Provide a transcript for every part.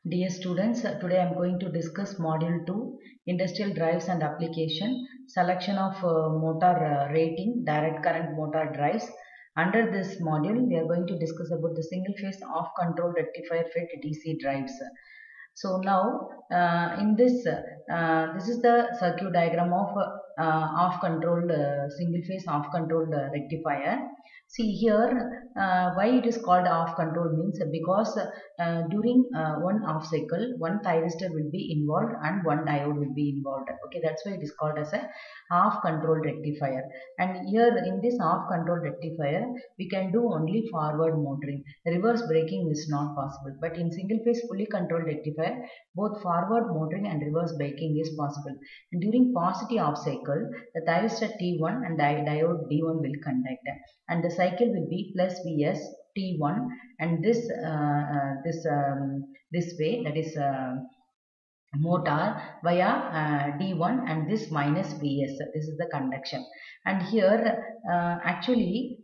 Dear students, today I am going to discuss Module 2 Industrial Drives and Application, Selection of Motor Rating, Direct Current Motor Drives. Under this module, we are going to discuss about the single phase off control rectifier FET DC drives. So now in this is the circuit diagram of off control single phase off control rectifier. See here, why it is called off control means because during one off cycle, one thyristor will be involved and one diode will be involved. Okay, that's why it is called as a off control rectifier. And here in this off control rectifier, we can do only forward motoring. Reverse braking is not possible. But in single phase fully controlled rectifier, both forward motoring and reverse braking is possible. And during positive off cycle, the thyristor T1 and diode D1 will conduct, and the cycle will be plus Vs T1, and this way, that is motor via D1, and this minus Vs. This is the conduction. And here actually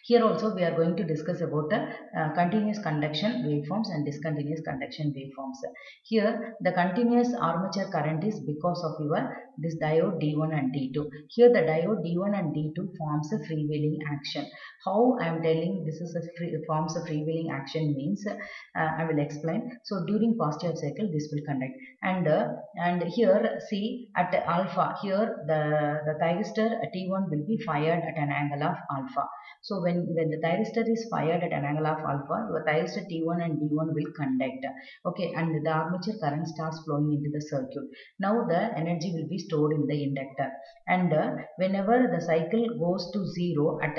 here also we are going to discuss about the continuous conduction waveforms and discontinuous conduction waveforms. Here the continuous armature current is because of your this diode D1 and D2. Here the diode D1 and D2 forms a freewheeling action. How I am telling this is forms a freewheeling action means I will explain. So during positive cycle this will conduct, and here see at alpha, here the thyristor T1 will be fired at an angle of alpha. So when the thyristor is fired at an angle of alpha, your thyristor T1 and D1 will conduct. Okay, and the armature current starts flowing into the circuit. Now the energy will be stored in the inductor, and whenever the cycle goes to zero at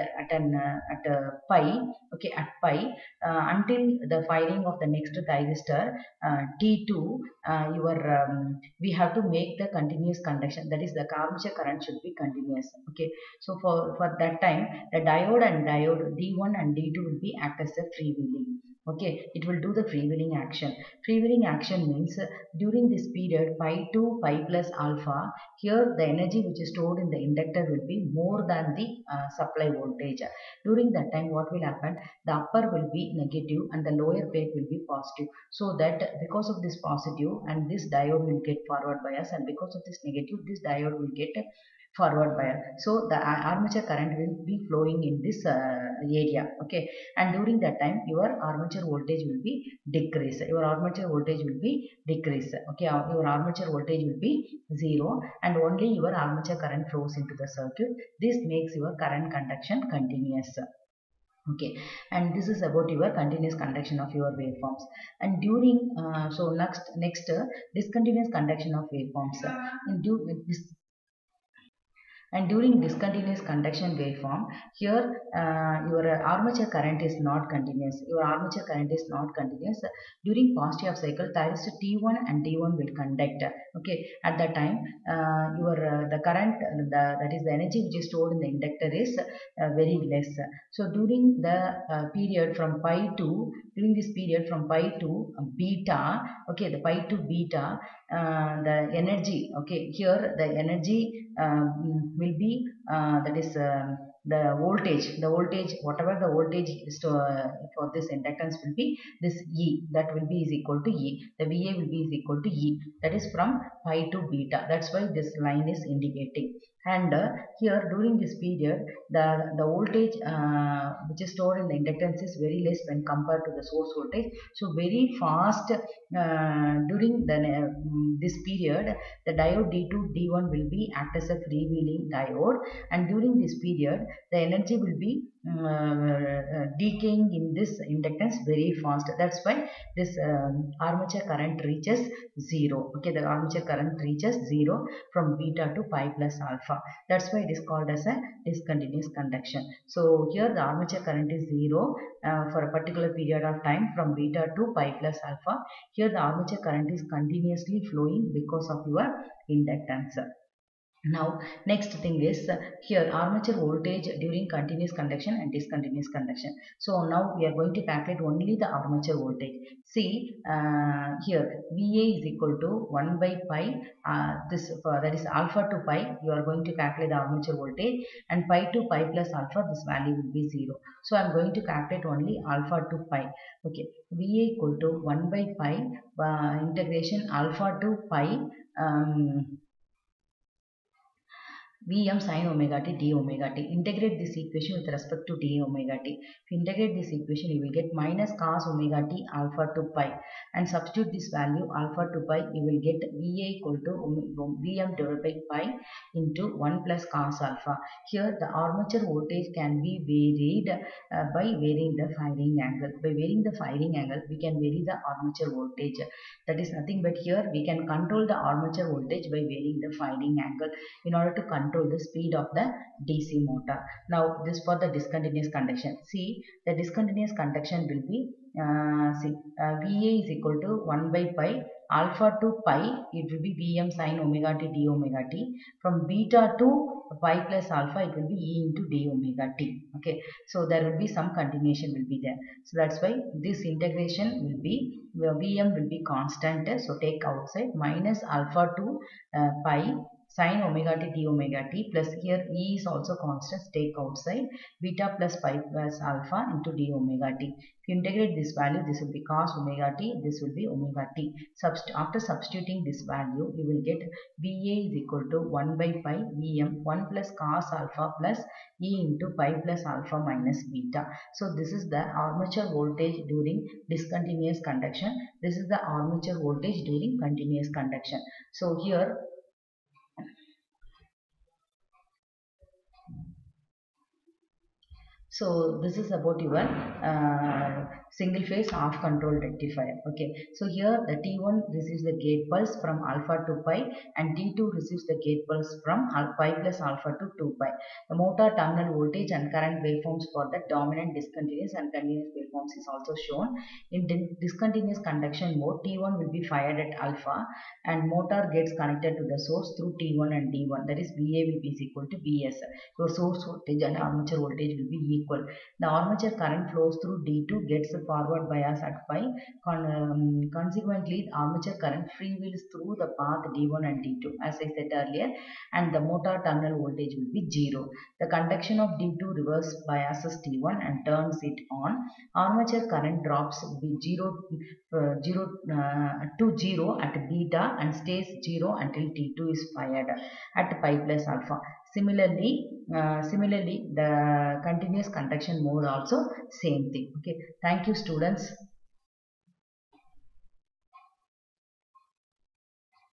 pi, okay, at pi, until the firing of the next thyristor T2, we have to make the continuous conduction. That is, the armature current should be continuous. Okay, so for that time, the diode D1 and D2 will be act as a freewheeling. Okay, it will do the freewheeling action. Freewheeling action means during this period pi to pi plus alpha, here the energy which is stored in the inductor will be more than the supply voltage. During that time, what will happen? The upper will be negative and the lower plate will be positive. So that because of this positive, and this diode will get forward bias, and because of this negative, this diode will get forward bias. So the armature current will be flowing in this area. Okay, and during that time your armature voltage will be decreased. Your armature voltage will be decreased. Okay, your armature voltage will be zero, and only your armature current flows into the circuit. This makes your current conduction continuous. Okay, and this is about your continuous conduction of your waveforms. And during so next discontinuous conduction of waveforms. In this, and during discontinuous conduction waveform, here your armature current is not continuous. Your armature current is not continuous. During positive cycle, thyristor T1 and D1 will conduct. Okay, at that time, the current, that is the energy which is stored in the inductor is very less. So during the period from pi to during this period from pi to beta, okay, the pi to beta, the energy, okay, here the energy will be that is the voltage, whatever the voltage is to, for this inductance will be this E, that will be is equal to E. The VA will be is equal to E, that is from pi to beta. That's why this line is indicating. And here during this period, the voltage which is stored in the inductance is very less when compared to the source voltage. So very fast during this period, the diode D2 D1 will be act as a freewheeling diode, and during this period the energy will be decaying in this inductance very fast. That's why this armature current reaches zero. Okay, the armature current reaches zero from beta to pi plus alpha. That's why it is called as a discontinuous conduction. So here the armature current is zero for a particular period of time from beta to pi plus alpha. Here the armature current is continuously flowing because of your inductance. Now, next thing is here armature voltage during continuous conduction and discontinuous conduction. So now we are going to calculate only the armature voltage. See here VA is equal to 1 by pi. That is alpha to pi. You are going to calculate the armature voltage, and pi to pi plus alpha. This value will be 0. So I am going to calculate only alpha to pi. Okay, VA equal to 1 by pi integration alpha to pi. Vm sin omega t d omega t. Integrate this equation with respect to d omega t. If you integrate this equation, you will get minus cos omega t alpha to pi. And substitute this value alpha to pi, you will get Va equal to Vm divided by pi into 1 plus cos alpha. Here the armature voltage can be varied by varying the firing angle. By varying the firing angle, we can vary the armature voltage. That is nothing but here we can control the armature voltage by varying the firing angle in order to control the speed of the DC motor. Now this for the discontinuous conduction. See, the discontinuous conduction will be VA is equal to 1 by pi alpha to pi, it will be Vm sin omega t d omega t. From beta to pi plus alpha, it will be E into d omega t. Okay, so there will be some continuation will be there. So that's why this integration will be Vm will be constant. So take outside minus alpha to pi sin omega t d omega t plus here E is also constant, take outside beta plus pi plus alpha into d omega t. If you integrate this value, this will be cos omega t, this will be omega t. After substituting this value, you will get Va is equal to 1 by pi Vm 1 plus cos alpha plus E into pi plus alpha minus beta. So this is the armature voltage during discontinuous conduction. This is the armature voltage during continuous conduction. So here so this is about your single phase half control rectifier. Okay, so here the T1 receives the gate pulse from alpha to pi and T2 receives the gate pulse from pi plus alpha to 2 pi. The motor terminal voltage and current waveforms for the dominant, discontinuous and continuous waveforms is also shown. In discontinuous conduction mode, T1 will be fired at alpha and motor gets connected to the source through T1 and D1, that is VA will be equal to Vs. Your source voltage and armature voltage will be equal. The armature current flows through D2, gets a forward bias at pi. Consequently, the armature current freewheels through the path D1 and D2 as I said earlier, and the motor terminal voltage will be 0. The conduction of D2 reverse biases T1 and turns it on. Armature current drops 0 at beta and stays 0 until T2 is fired at pi plus alpha. Similarly, the continuous conduction mode also same thing. Okay, thank you students.